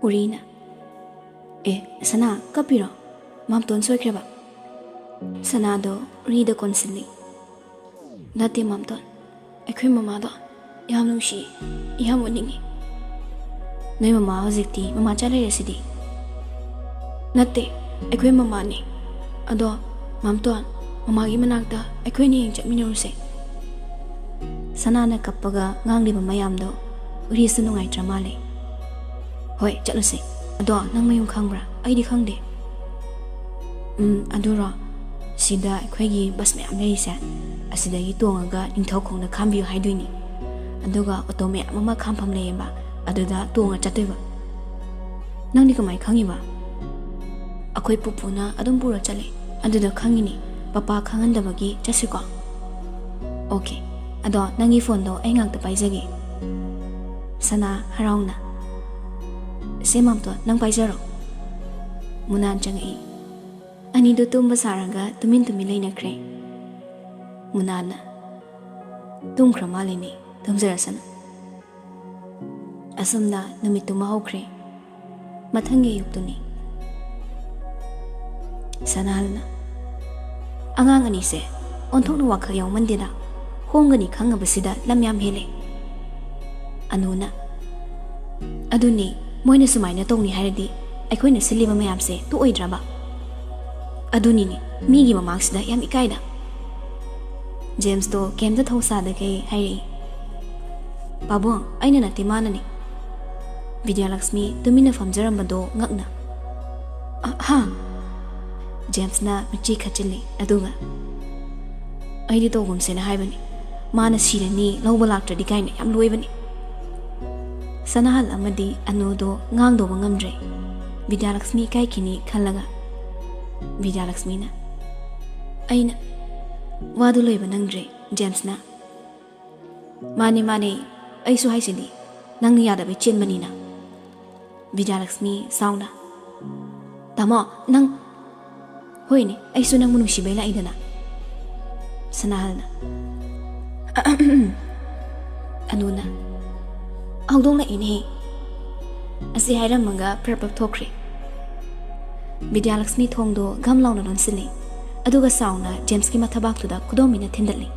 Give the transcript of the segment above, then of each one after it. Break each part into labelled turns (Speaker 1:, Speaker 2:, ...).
Speaker 1: Urina. Sana, kapiro. Mam ton soy kreba. Sana do read the constantly. Dati mam ton. Ekwi mama do. Yam nung shi. Yam winning. Nay mama hozikti mama chale residi. Nate. Ekwi mama ni. Ado mam ton. Mama gi manakta ekwi ni chak minuruse. Sana na kapaga ngang liba mayam do. Uri sa nungay tramale. Hoy, chaluse. Ado nang mayong khangbra. Ay di khang de. Aduro. Sida ekwegi bas mayam leise. Asida gi tongaga ningthau khongna khambiyo haidoini. Aduga auto mayam ama khampham leyemba. Aduda tonga chatoiba. Nang di kamai khangiba. Akhoi pupuna adum pura chale. Aduda khangini. Papa khangandabagi chasiko. Okay. Ado nangi phone do ay ngakta paijagi. Sana harauna. Se mam to nang paijaro. Munan changai. Ani do tumba saranga tumin laina kre. Munana. Tum kramalini tumzarasana. Asumna numituma hokre. Mathangi yuktuni. Sana halna. Angang ani se onthok nu wakha yaw mandina. Hongani khangabasida lamyam hele. Anuna. Aduni moina sumaina tongni hairadi aikoina siliba mayamse tu oidraba. Aduni ni migi mamangsida yam ikaida. James do kemda thosada ke hairi. Babong aina na timanani. Divyalaxmi tumina famjaramba do ngakna. Ha. James na michi khachili aduga. Aidi togum sena haibani. Mana sirani lawba laktradi kaina yam loibani. Sanahal amadi anudo ngangdo ngamdre. Divyalaxmi kai kini khalaga. Divyalaxmi na. Aina wadu loiba nangdre James na. Mane aisu haisidi nangni yada be chen manina. Divyalaxmi sauna. Tamo nang hoini aisu nang munushi bela idana. Sanahal na. Anuna. Audong na ini. Asi hairam manga prapap thokre. Divyalaxmi thongdo gamlaw na nonsili. Aduga sauna James ki mathabak tuda kudomina thindali.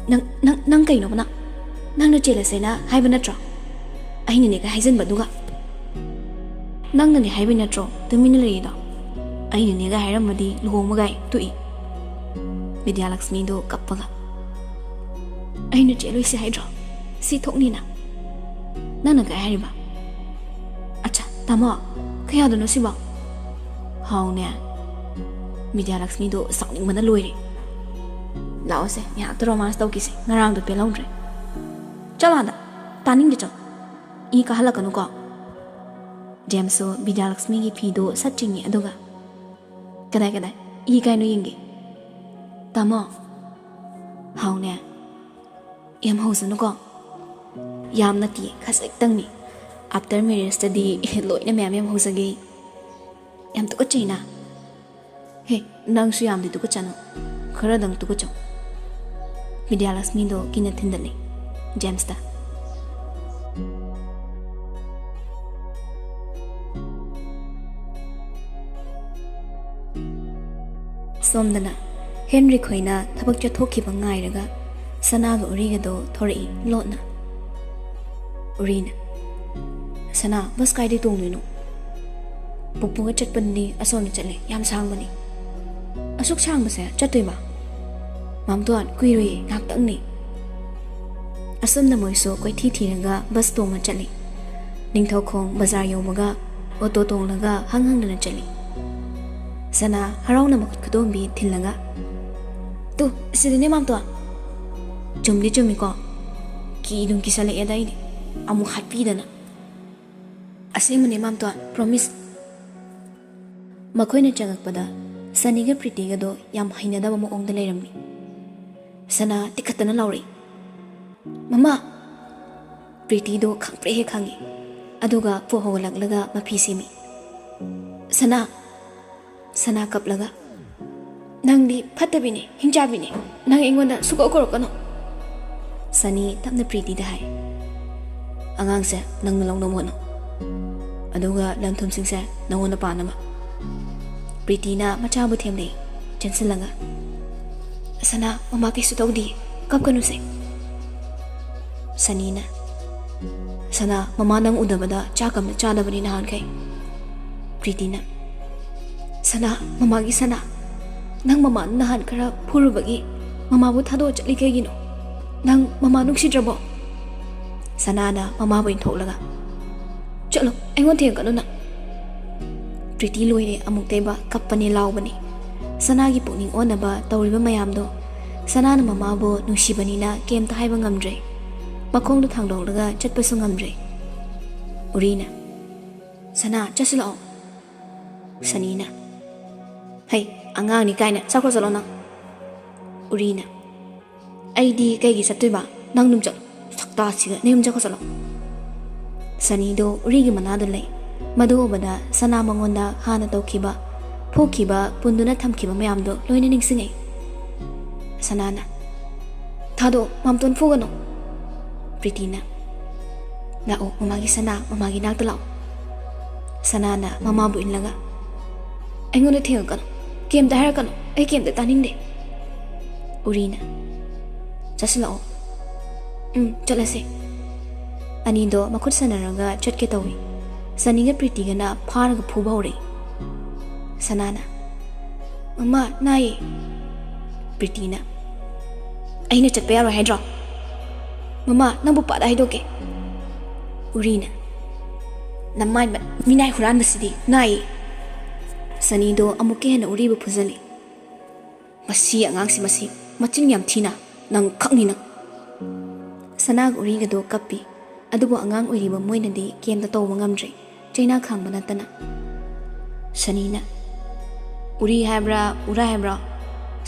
Speaker 1: Nang kaino bana. Nang na chela sena haiba natro. Aini ne ka haizen baduga. Nang na ne haiba natro tumina leida. Aini ne ga hairam madi luhong magai tui. Divyalaxmi do kappaga. Aina chelo si haidro. Si thokni na. Nana ka hariba. Acha, tamo. Kaya do no siba. Haw ne. Divyalaxmi do sakning mana loire. Lao se, ya to romance tau kisi. Ngarang do pelongre. Chalada. Taning de chal. I ka halakanu ko. James so Divyalaxmi gi phi do satchingi aduga. Kadai. I kai no yingi. Tamo. Haw ne. Yam hosanu ko. Yam nati khasek tangni. After marriage study loina mem hosagi. Yam to china. He nang su yam di to chano. Khara dang to cho. Divyalaxmi do kina thindali. James da. Somdana Henry khoina thabak chathoki bangai raga. Sana ga uriga do thori lotna. Urina. Sana bas kai di tong no. Pupunga chatpan ni asom ni chale yam sang bani. Asuk sang ba se chatoi ba. Mam tuan kuiroi ngak tang ni. Asam na moiso koi thi raga bas tong ma chali. Ningthau khong bazar yomaga auto tong laga hang na chali. Sana harau na makut kudom bi thilaga. Tu sidine mam tuan. Chumli ko. Ki idung kisale edai ni. Amu happy dana. Asing mani mam tuan promise. Makoy na changak pada. Saniga pretty ga do yam hainada mo ong dalay ramni. Sana tikata na lauri. Mama. Pretty do kang prehe kangi. Aduga po laglaga mapisimi. Sana kaplaga. Nang di patabini, hinjabini. Nang ingonda suko no. Sani tapna pretty dahay. Angang sa nang nalong no. aduga lanthum singse nangona panama Pritina machabu themle chensilaga sana mama ke sutodi kap kanu se sanina sana mama nang udabada chakam chadabani nahan kai Pritina sana mama gi sana nang mama nahan kara phurubagi mama bu thado chali ke gino nang mama nungsidrabo sanana mama bu intolaga chalo engon theng kanu na Priti loire amuk teba kappani laubani sanagi pukning onaba tawriba mayamdo sanana mama bo nungsibani na kemta haiba ngamdre makhong du thangdolaga chatpasu ngamdre urina sana chasilao sanina hey angang ni kaina sakro salona urina aidi kaigi sattuba nang num chal sakta siga nem jakho salo sanido urigi manada lay Madubada sana mangonda hana taukiba phokiba punduna thamkiba mayamdo loina ningsingai sanana thado mamton fogano Pritina lao mamagi sana mamagi nakta lao sanana mama bu inlaga aingona theng kan kem da har kan ai kem da taning de urina chaslao chalase anido makhut sanaraga chatke tawi Saniga Pritiga na pharaga phuba hore sanana mama nai Pritina aina chatpa yaro haidra mama nambu pada haidoke urina namai minai huran basidi nai sanido amuke hena uribu phuzali masi angangsi masi machin yam thina nang khangni na sanag uriga do kappi adubo angang oiriba moinadi kemda tawba ngamdre China khang banatana sanina uri habra ura habra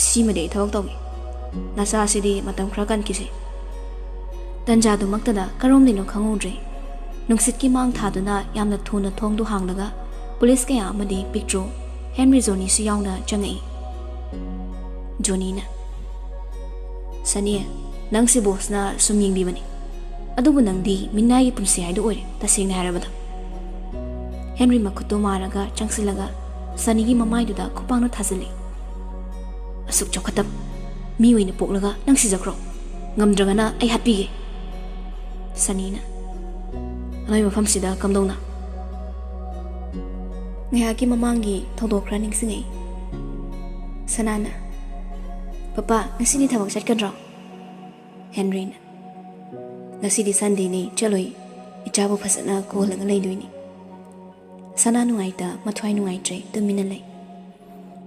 Speaker 1: simade thawak tawi nasa sidi matam khra kan kise tanja du maktada karom dino khangudre nungsit ki mang thaduna yamna thuna thong du hanglaga police kaya amadi picture Henry Zoni su yauna changai Jonina sania nangsi boss na sumying bi bani adubu nangdi minai punsi haidu ore tasingna harabada Henry makuto maraga changsilaga sanigi mamai duda khupangna thazali asuk chokhatab mi oina poklaga nangsi jakro ngamdragana ai hatpige sanina anoi mafam sida kamdongna ngayaki mamangi thodokra ningsingai sanana papa ngasini thabak chatkadra Henry ngasidi Sunday ni chaloi ichabu phasana kolaga leidoini sana nungaita mathwai nungaitre tumina lei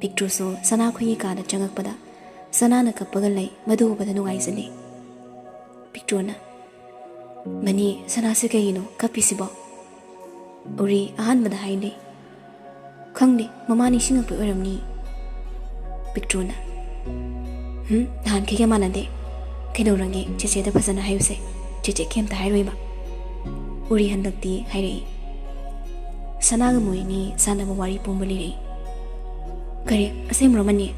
Speaker 1: picture so sana khoi ka da changak pada sana na kapaga lei madu bada nungai sani picture na mani sana se kaino kapisibo uri ahan bada haile khangdi mamani singa pu oramni picture na han ke manade kedorange cheche da phasana hayuse cheche kem ta hairoiba uri handakti hairei Sanaga moini sana wari pumbali kare asem romani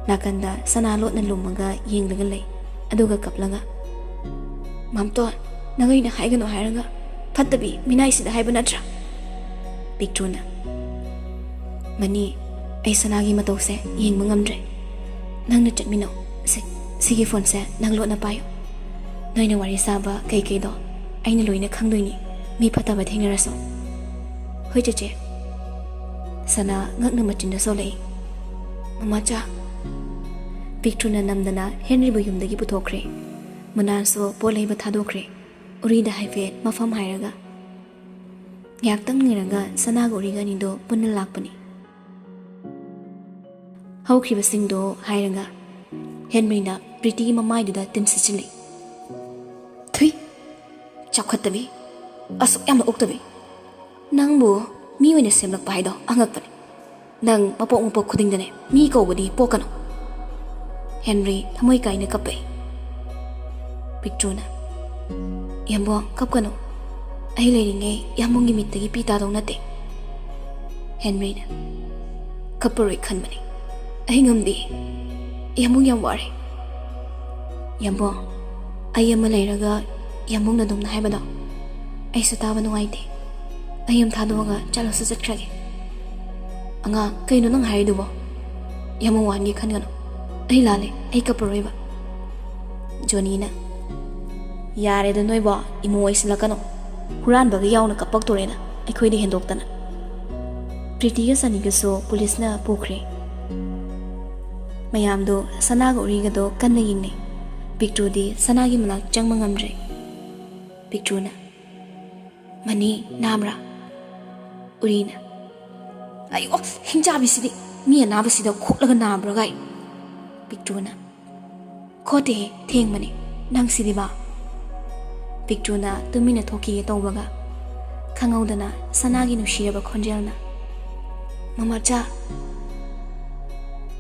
Speaker 1: nakanda sana lot na lumaga yenglaga lay aduga kaplaga mamto nagai na haigano hairaga phatabi minai sida haiba natra picture na mani ai sanagi matose yengba ngamdre nangna chatmino sigi phone se nang lot na payo noina wari saba kai kai do aina loina khangdoini mi phataba thengnaraso Hoi cheche sana ngakna machinda solei mama cha picture na namdana Henry bu yumdagi puthokre manan so polei ba thadokre uri da haife mafam hairaga yaktang ngiraga sana go riga ni do punna lakpani haukhri basing do hairaga Henry na Priti mamai da tin sichili thui chakhatabi asuk yamna oktabi Nangbu mi wena semlak pai do angak pani nang mapok khuding dane mi ko bodi pokano Henry thamoi kaina kapai picture na yambo kapkano ai leiringe yamongi mittagi pita do nate Henry na kapoi khanmani ai ngamdi yamong yam ware yambo ai ama leiraga yamong na dum na haibada ai su taba nungaite ayam thadoga chalo su chatkrage anga kaino nang haidubo yamu wangi khangano ai lale ai kaparoiba Johnny na yare da noiba imu waisilakano huran baga yauna kapak torena aikhoi di hendoktana Pretty ga sani ga so police na pukre mayam do sana ga uri ga do kan na yingne picture di sana gi manak changma ngamre picture na mani namra uri na ayo hingja bisidi mi na basida khotlaga namra gai picture na khote theng mani nang sidi ba picture na tumina thoki tawbaga khangaudana sana gi nushiraba khonjel na Mama cha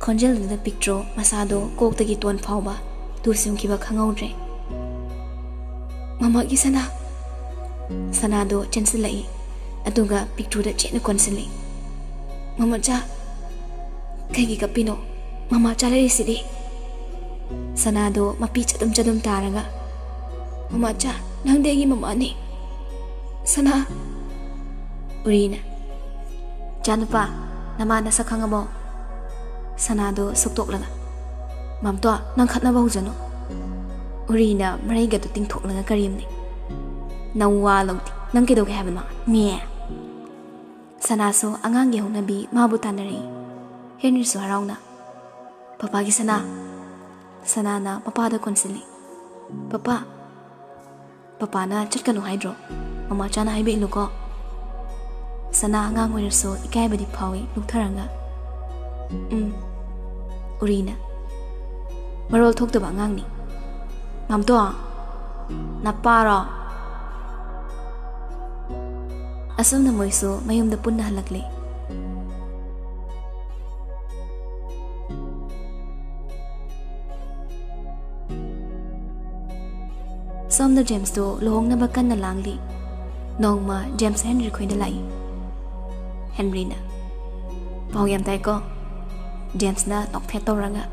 Speaker 1: Konjel da picture masado kok tagi ton phauba tu sim ki ba khangaudre Mama gi sana do chensilai aduga picture da chena konsilai Mama cha kai gi kapino Mama cha le sidi sana do mapi chadum taraga Mama cha nang de gi mama ni sana urina Janpa nama nasa khangabo sanado suktok laga mamto nang khatna ba hujano urina marai ga to tingthok laga karim ni nawwa longti nang ke do ke habna me sanaso angang ge hona bi mabu tanari henry so harauna papa gi sana na papa da konsili papa na chatkanu hydro mama chana haibe luko Sana ngang oiraso ikai badi phawi luktharanga urina marol thok taba ngang ni mamto naparo asum na moiso mayum da punna halakle Som da James do lohong na bakan na langli nongma James Henry khoida lai Henry na Pau yam tai ko James na nok phet tawranga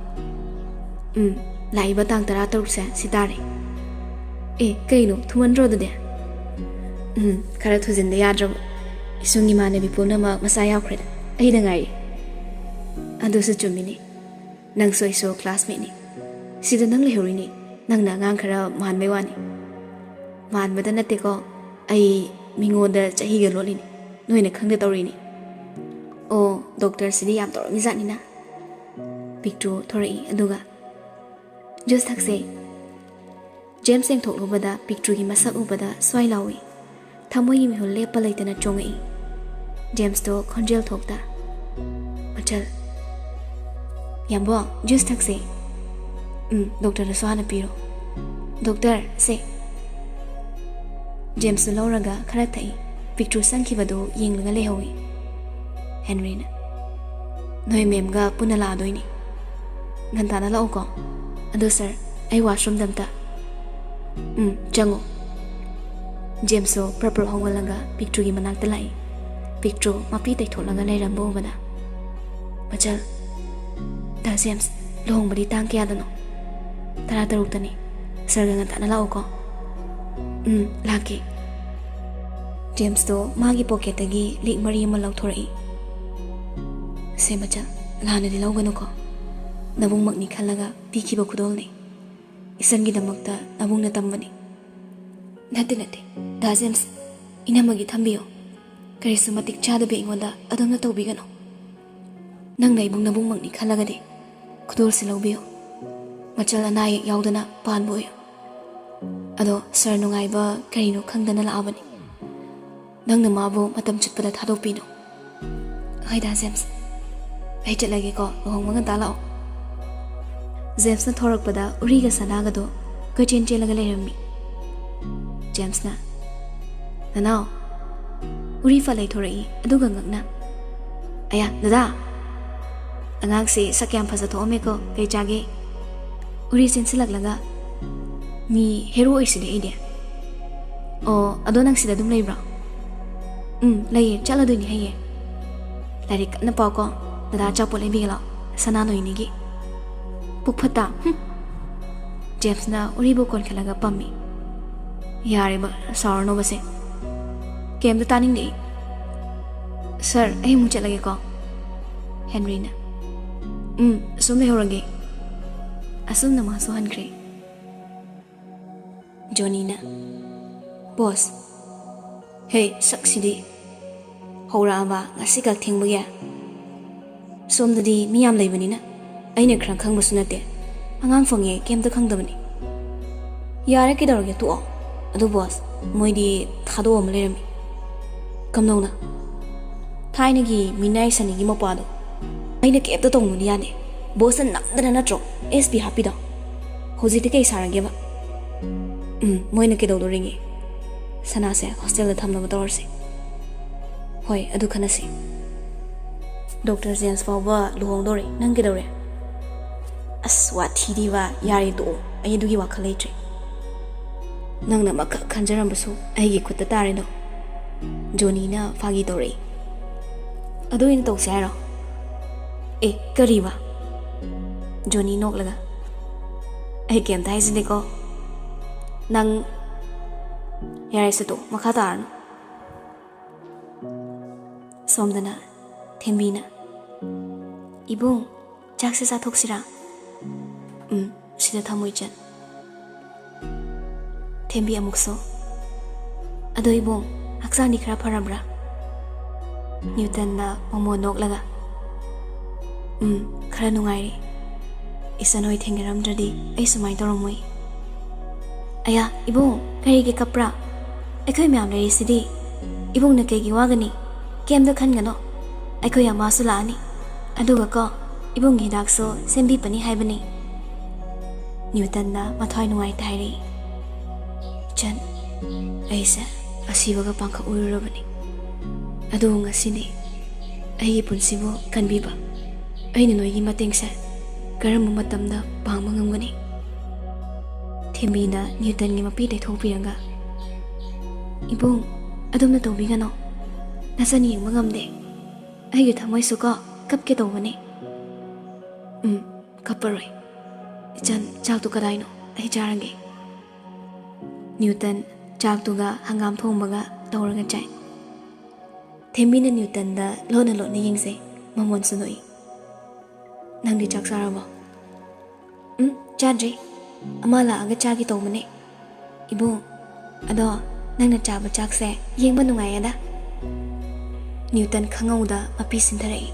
Speaker 1: lai ba tang tara tor sa sitare kaino thuman ro de khara thujin de yadro isungi mane bi puna ma masa yaw khred ai da ngai adu su chumini nang soi so classmate ni sida nang le hori ni nang na ngang khara man me wani man ba da na te ko ai mingo da chahi ga loli ni noi na khang de tawri ni Oh, doctor sidi yam tor mi zani na. Picture thorai aduga. Just thakse. James seng thok ubada picture gi masak ubada swai lawi. Thamoi mi hol le palai tana chongai. James to khonjel thokta. Achal. Yambo just thakse. Doctor na swana piro. Doctor se. James lo raga khara thai. Picture sangki bado yenglaga le hawi. Henry na Noi mem ga punala doini Ngantana la ko Ado sir ai washroom damta Jango James so purple hongwalanga picture gi manak talai picture mapi tai tholaga lai rambo bada Machal Da James lohong bari tang kya dano Tara taruk tani Sir ga ngantana la ko laki James to magi pocket agi lik mari ma lau thorai Se macha lana di laugano ko nabung magni khalaga piki ba khudol ni isan gi damakta nabung na tambani nate da James ina magi thambiyo karisu matik chada be ingonda adamna tawbigano nang nei bung nabung magni khalaga de khudol se laubiyo machal anai yaudana pan boy ado sir nungai ba karino khangdana la abani nang na mabo matam chutpada thadopino ai da James ai chalage ko lohong mangan talao James na thorak pada uri ga sanaga do ko chen laga le rami James na nanao uri fa lai thorai aduga ngakna aya dada angang se sakyam phasa thome ko kai jage uri sensilak laga mi hero iside ide o adonang sida dum leibra lai chala do ni haye larik na pa ko dada chapo le bigala sana no inigi pukphata James na uri bo kon khalaga pammi yare ba sarno base kem da taning de Sir, ay mo chalage ko. Henry na. Asum lehorage. Asum na masuhan kre. Johnny na. Boss. Hey, saksidi. Hora ba ngasi kal thengbuya. Somdadi miyam leibani na. Aina khrang khangbasu nate. Angang phonge kemta khangdabani. Yare kidorage tu adu boss moidi thado am lerami. Kamnona. Thainagi minai sanigi mapado. Aina kepta tongmuni yane. Boss an namdana natro. SB happy da. Hojiti kei sarage ba. Moina kidodo ringi. Sanase hostel da thamna badorse. Hoi adu khanasi. Dr. James Fawba luhongdore nang kidore. Aswa thidi ba yari do ai dugi wakhal leitre. Nang na makha khanjarambasu aigi khutta tare do. Johnny na fagi dore. Adu in to sero. Kari ba. Johnny nok laga. Ai kem thai sine ko. Nang yari se to makha tarno. Somdana Thembina. Ibung jakse sa thoksira. Sida thamoi chan. Thembi amukso. Ado ibung haksang ni khara pharabra. Newton na momo nok laga. Khara nungai ri. Isanoi thengeram dradi ai sumai toromoi. Aya ibung kari ge kapra. Ekhoi myam le sidi. Ibung na kei gi wagani. Kem da khan gano. Ekhoi ama su la ni. Aduga ko ibung gi dak so sembi pani haibani. Newton na mathoi nungai thairi. Chan aisa asibaga pangkha ururabani. Adu ngasini ai punsibo kanbiba. Aina noigi matengsa karam matamda pangma ngamgani. Thembina Newton gi mapi dai thopiranga. Ibung adumna tobigano. Nasani mangamde. Ai gi thamoi su ko kapke tobani. Kaparoi. Chan chak tu kadai no ai jarange. Newton chak tu ga hangam thongbaga tawraga chai. Thembina Newton da lona yingse mamon sunoi. Nangdi chak sarabo. Chadri. Amala aga chagi tobane. Ibu ado nangna chaba chakse yengba nungai ada. Newton khangauda api sindarai.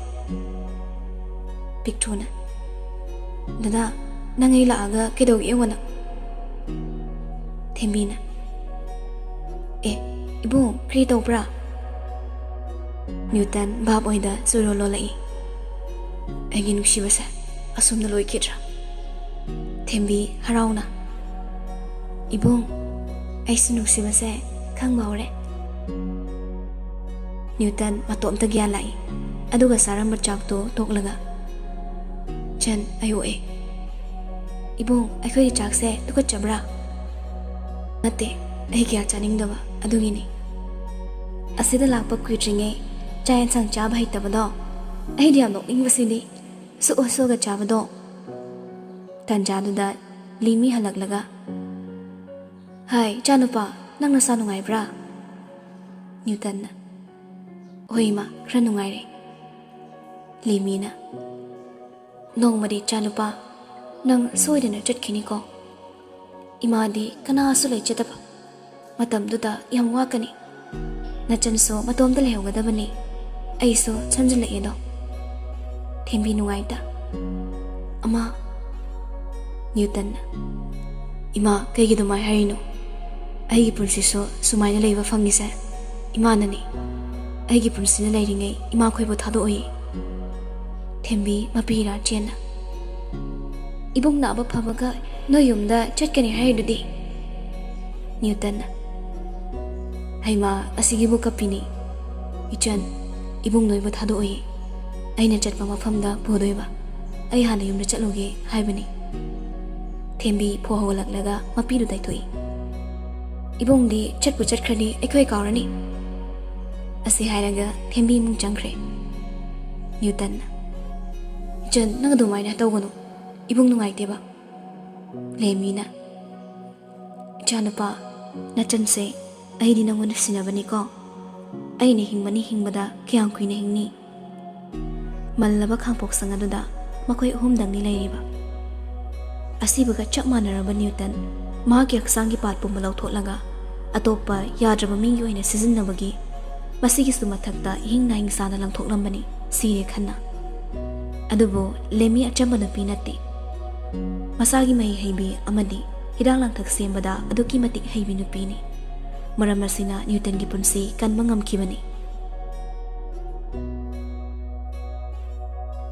Speaker 1: Pictuna. Dada nangai la aga kedog yewana. Thembina. Ibu kri tobra. Newton bab oida zuro lolai. Agi nuksibasa asumna loi kidra. Thembi harauna. Ibung aisu nuksibasa khang maure. Newton matom ta gya lai. Aduga saram bachak to toklaga. Chan ayo Ibung akhoi chakse tuka chabra. Nate ai kya chaning daba adugini. Asida lakpa kwitringe chayan sang chaba hitabado. Ai diam nok ingwasidi su osoga chabado. Tanjaduda limi halaklaga. Hai chanupa nang nasa nungai bra. Newton na. Hoima khra nungai re. Limi na. Nong madi chanupa nang soidena chatkini ko. Imadi kana asulai chetapa. Matam duda yam wakani. Nachanso matom da lehaugadabani. Aiso chanjala edo. Thembi nungai ta. Ama Newton na. Ima kaigi dumai harino. Aigi punsi so sumaina leiba fangisa. Ima nani. Aigi punsi na leiringai ima khoibo thado oi. Thembi mapira chena. Ibung na ba phabaga no yumda chatkani haidudi. Newton na. Haima asigi bu kapini. Ichan ibung noiba thado oi. Aina chatpa mafamda bodoiba. Ai hana yumda chatloge haibani. Thembi phoho laklaga mapidu dai thoi. Ibung di chatpu chatkrani ekhoi kaurani. Asi hairaga Thembi mung changkhre. Newton Jan nang dumai na tawgono. Ibung nungai teba. Lemina. Chanapa na chanse ai di nangon sinabani ko. ꯑꯩꯅ ꯍꯤꯡꯕꯅꯤ ꯍꯤꯡꯕꯗ ꯀꯌꯥꯝ ꯀꯨꯏꯅ ꯍꯤꯡꯅꯤ? ꯃꯜꯂꯕ ꯈꯥꯡꯄꯣꯛꯁꯪ ꯑꯗꯨꯗ ꯃꯈꯣꯏ ꯑꯍꯨꯝꯗꯪꯅꯤ ꯂꯩꯔꯤꯕ꯫ ꯑꯁꯤꯕꯒ ꯆꯞ ꯃꯥꯟꯅꯔꯕ ꯅ꯭ꯌꯨꯇꯟ ꯃꯍꯥꯛꯀꯤ ꯍꯛꯆꯥꯡꯒꯤ ꯄꯥꯔꯠ ꯄꯨꯝꯕ ꯂꯧꯊꯣꯛꯂꯒ ꯑꯇꯣꯞꯄ ꯌꯥꯗ꯭ꯔꯕ ꯃꯤꯒꯤ ꯑꯣꯏꯅ ꯁꯤꯖꯤꯟꯅꯕꯒꯤ ꯃꯁꯤꯒꯤꯁꯨ ꯃꯊꯛꯇ ꯏꯍꯤꯡ ꯅꯥꯍꯤꯡꯁꯥꯅ ꯂꯪꯊꯣꯛꯂꯝꯕꯅꯤ ꯁꯤꯔꯦ ꯈꯟꯅ꯫ ꯑꯗꯨꯕꯨ ꯂꯦꯃꯤ ꯑꯆꯝꯕ ꯅꯨꯄꯤ ꯅꯠꯇꯦ꯫ ꯃꯁꯥꯒꯤ ꯃꯍꯩ ꯍꯩꯕꯤ ꯑꯃꯗꯤ ꯍꯤꯗꯥꯛ ꯂꯥꯡꯊꯛ ꯁꯦꯝꯕꯗ ꯑꯗꯨꯛꯀꯤ ꯃꯇꯤꯛ ꯍꯩꯕꯤ ꯅꯨꯄꯤꯅꯤ꯫ ꯃꯔꯝ ꯑꯁꯤꯅ ꯅ꯭ꯌꯨꯇꯟꯒꯤ ꯄꯨꯟꯁꯤ ꯀꯟꯕ ꯉꯝꯈꯤꯕꯅꯤ꯫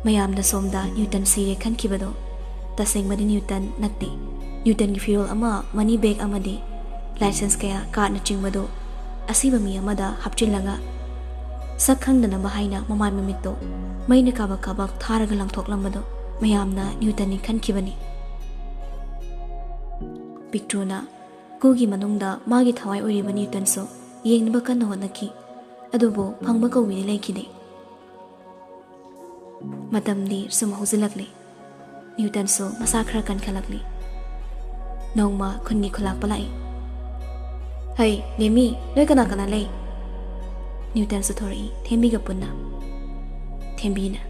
Speaker 1: ꯃꯌꯥꯝꯅ ꯁꯣꯝꯗ ꯅ꯭ꯌꯨꯇꯟ ꯁꯤꯔꯦ ꯈꯟꯈꯤꯕꯗꯣ ꯇꯁꯦꯡꯕꯗꯤ ꯅ꯭ꯌꯨꯇꯟ ꯅꯠꯇꯦ꯫ ꯅ꯭ꯌꯨꯇꯟꯒꯤ ꯐꯤꯔꯣꯜ ꯑꯃ, ꯃꯅꯤ ꯕꯦꯒ ꯑꯃꯗꯤ ꯂꯥꯏꯁꯦꯟꯁ ꯀꯌꯥ, ꯀꯥꯔꯠꯅꯆꯤꯡꯕꯗꯣ ꯑꯁꯤꯕ ꯃꯤ ꯑꯃꯗ ꯍꯥꯞꯆꯤꯜꯂꯒ ꯁꯛ ꯈꯪꯗꯅꯕ ꯍꯥꯏꯅ ꯃꯃꯥꯏ ꯃꯃꯤꯠꯇꯣ ꯃꯩꯅ ꯀꯥꯕꯛ ꯀꯥꯕꯛ ꯊꯥꯔꯒ ꯂꯪꯊꯣꯛꯂꯝꯕꯗꯣ ꯃꯌꯥꯝꯅ ꯅ꯭ꯌꯨꯇꯟꯅꯤ ꯈꯟꯈꯤꯕꯅꯤ꯫ ꯄꯤꯛꯇ꯭ꯔꯨꯅ ꯀꯨꯒꯤ ꯃꯅꯨꯡꯗ ꯃꯥꯒꯤ ꯊꯋꯥꯏ ꯑꯣꯏꯔꯤꯕ ꯅ꯭ꯌꯨꯇꯟꯁꯨ ꯌꯦꯡꯅꯕ ꯀꯟꯅ ꯍꯣꯠꯅꯈꯤ, ꯑꯗꯨꯕꯨ ꯐꯪꯕ ꯀꯧꯕꯤꯗꯤ ꯂꯩꯈꯤꯗꯦ꯫ ꯃꯇꯝꯗꯤ ꯁꯨꯝ ꯍꯧꯖꯤꯜꯂꯛꯂꯤ꯫ ꯅ꯭ꯌꯨꯇꯟꯁꯨ ꯃꯁꯥ ꯈꯔ ꯀꯟꯈꯠꯂꯛꯂꯤ꯫ ꯅꯣꯡꯃ ꯈꯨꯟꯒꯤ ꯈꯨꯂꯥꯛꯄ ꯂꯥꯛꯏ꯫ "ꯍꯩ ꯂꯦꯃꯤ, ꯅꯣꯏ ꯀꯅꯥ ꯀꯅꯥ ꯂꯩ?" ꯅ꯭ꯌꯨꯇꯟꯁꯨ ꯊꯣꯔꯛꯏ ꯊꯦꯝꯕꯤꯒ ꯄꯨꯟꯅ꯫ ꯊꯦꯝꯕꯤꯅ,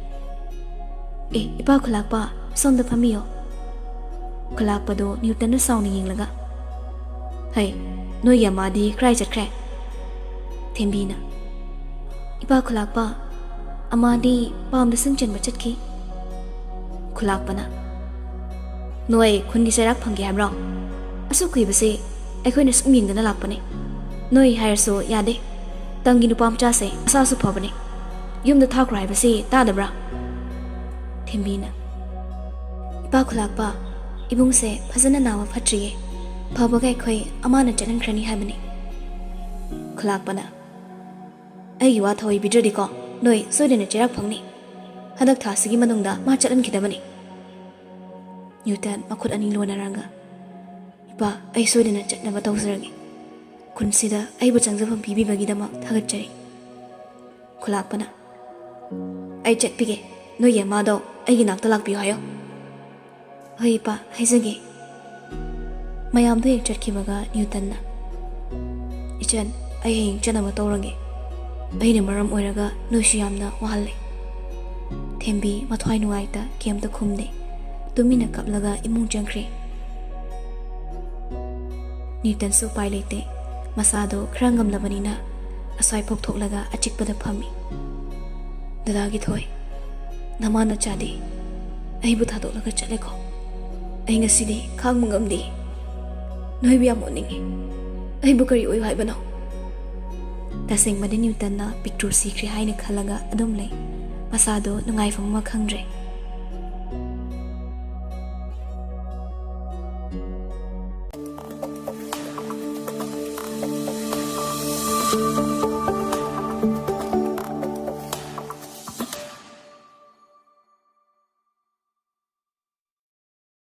Speaker 1: ꯏꯄꯥ ꯈꯨꯂꯥꯛꯄ, ꯁꯣꯝꯗ ꯐꯝꯕꯤꯌꯣ." ꯈꯨꯂꯥꯛꯄꯗꯣ ꯅ꯭ꯌꯨꯇꯟꯅ ꯁꯥꯎꯅ ꯌꯦꯡꯂꯒ, "ꯍꯩ, ꯅꯣꯏꯒꯤ ꯑꯃꯥꯗꯤ ꯀ꯭ꯔꯥꯏ ꯆꯠꯈ꯭ꯔꯦ?" ꯊꯦꯝꯕꯤꯅ, "ꯏꯄꯥ ꯈꯨꯂꯥꯛꯄ, ꯑꯃꯥꯗꯤ ꯄꯥꯝꯗ ꯁꯤꯡ ꯆꯟꯕ ꯆꯠꯈꯤ." ꯈꯨꯂꯥꯛꯄꯅ, "ꯅꯣꯏ ꯈꯨꯟꯒꯤ ꯆꯩꯔꯥꯛ ꯐꯪꯒꯦ ꯍꯥꯏꯕ꯭ꯔꯣ? ꯑꯁꯨꯛ ꯀꯨꯏꯕꯁꯤ ꯑꯩꯈꯣꯏꯅ ꯁꯨꯝ ꯌꯦꯡꯗꯅ ꯂꯥꯛꯄꯅꯤ꯫ ꯅꯣꯏ ꯍꯥꯏꯔꯁꯨ ꯌꯥꯗꯦ꯫ ꯇꯝꯒꯤ ꯅꯨꯄꯥ ꯃꯆꯥꯁꯦ ꯃꯁꯥꯁꯨ ꯐꯕꯅꯤ꯫ ꯌꯨꯝꯗ ꯊꯥꯈ꯭ꯔꯣ ꯍꯥꯏꯕꯁꯤ ꯇꯥꯗꯕ꯭ꯔꯥ?" ꯊꯦꯝꯕꯤꯅ, "ꯏꯄꯥ ꯈꯨꯂꯥꯛꯄ, ꯏꯕꯨꯡꯁꯦ ꯐꯖꯅ ꯅꯥꯕ ꯐꯠꯇ꯭ꯔꯤꯌꯦ꯫ ꯐꯕꯒ ꯑꯩꯈꯣꯏ ꯑꯃꯥꯅ ꯆꯠꯍꯟꯈ꯭ꯔꯅꯤ ꯍꯥꯏꯕꯅꯤ." ꯈꯨꯂꯥꯛꯄꯅ, "ꯑꯩꯒꯤ ꯋꯥ ꯊꯧꯑꯣꯏꯕꯤꯗ꯭ꯔꯗꯤꯀꯣ ꯅꯣꯏ ꯁꯣꯏꯗꯅ ꯆꯩꯔꯥꯛ ꯐꯪꯅꯤ꯫ ꯍꯟꯗꯛ ꯊꯥꯁꯤꯒꯤ ꯃꯅꯨꯡꯗ ꯃꯥ ꯆꯠꯍꯟꯈꯤꯗꯕꯅꯤ." ꯅ꯭ꯌꯨꯇꯟ ꯃꯈꯨꯠ ꯑꯅꯤ ꯂꯣꯟꯅꯔꯒ, "ꯏꯄꯥ, ꯑꯩ ꯁꯣꯏꯗꯅ ꯆꯠꯅꯕ ꯇꯧꯖꯔꯒꯦ꯫ ꯈꯨꯟꯁꯤꯗ ꯑꯩꯕꯨ ꯆꯪꯖꯐꯝ ꯄꯤꯕꯤꯕꯒꯤꯗꯃꯛ ꯊꯥꯒꯠꯆꯔꯤ." ꯈꯨꯂꯥꯛꯄꯅ, "ꯑꯩ ꯆꯠꯄꯤꯒꯦ꯫ ꯅꯣꯏꯒꯤ ꯑꯃꯥꯗꯣ ꯑꯩꯒꯤ ꯅꯥꯛꯇ ꯂꯥꯛꯄꯤꯌꯨ ꯍꯥꯏꯌꯣ." "ꯍꯣꯏ ꯏꯄꯥ, ꯍꯥꯏꯖꯒꯦ." ꯃꯌꯥꯝꯗꯣ ꯍꯦꯛ ꯆꯠꯈꯤꯕꯒ ꯅ꯭ꯌꯨꯇꯟꯅ, "ꯏꯆꯟ, ꯑꯩ ꯍꯌꯦꯡ ꯆꯠꯅꯕ ꯇꯧꯔꯒꯦ꯫ ꯑꯩꯅ ꯃꯔꯝ ꯑꯣꯏꯔꯒ ꯅꯣꯏꯁꯨ ꯌꯥꯝꯅ ꯋꯥꯍꯜꯂꯦ." ꯊꯦꯝꯕꯤ ꯃꯊ꯭ꯋꯥꯏ ꯅꯨꯡꯉꯥꯏꯇ ꯀꯩꯝꯇ ꯈꯨꯝꯗꯦ, ꯇꯨꯃꯤꯟꯅ ꯀꯞꯂꯒ ꯏꯃꯨꯡ ꯆꯪꯈ꯭ꯔꯦ꯫ ꯅ꯭ꯌꯨꯇꯟꯁꯨ ꯎꯄꯥꯏ ꯂꯩꯇꯦ꯫ ꯃꯁꯥꯗꯣ ꯈꯔ ꯉꯝꯂꯕꯅꯤꯅ ꯑꯁ꯭ꯋꯥꯏ ꯄꯣꯛꯊꯣꯛꯂꯒ ꯑꯆꯤꯛꯄꯗ ꯐꯝꯃꯤ꯫ "ꯗꯗꯥꯒꯤ ꯊꯣꯏ, ꯅꯃꯥꯅ ꯆꯥꯗꯦ ꯑꯩꯕꯨ ꯊꯥꯗꯣꯛꯂꯒ ꯆꯠꯂꯦꯀꯣ꯫ ꯑꯩ ꯉꯁꯤꯗꯤ ꯈꯥꯡꯕ ꯉꯝꯗꯦ꯫ ꯅꯣꯏꯕꯨ ꯌꯥꯝ ꯑꯣꯠꯅꯤꯡꯉꯤ꯫ ꯑꯩꯕꯨ ꯀꯔꯤ ꯑꯣꯏꯌꯨ ꯍꯥꯏꯕꯅꯣ?" ꯇꯁꯦꯡꯕꯗꯤ ꯅ꯭ꯌꯨꯇꯟꯅ ꯄꯤꯛꯇ꯭ꯔꯨ ꯁꯤꯈ꯭ꯔꯦ ꯍꯥꯏꯅ ꯈꯜꯂꯒ ꯑꯗꯨꯝ ꯂꯩ꯫ ꯃꯁꯥꯗꯣ ꯅꯨꯡꯉꯥꯏꯐꯝ ꯑꯃ ꯈꯪꯗ꯭ꯔꯦ꯫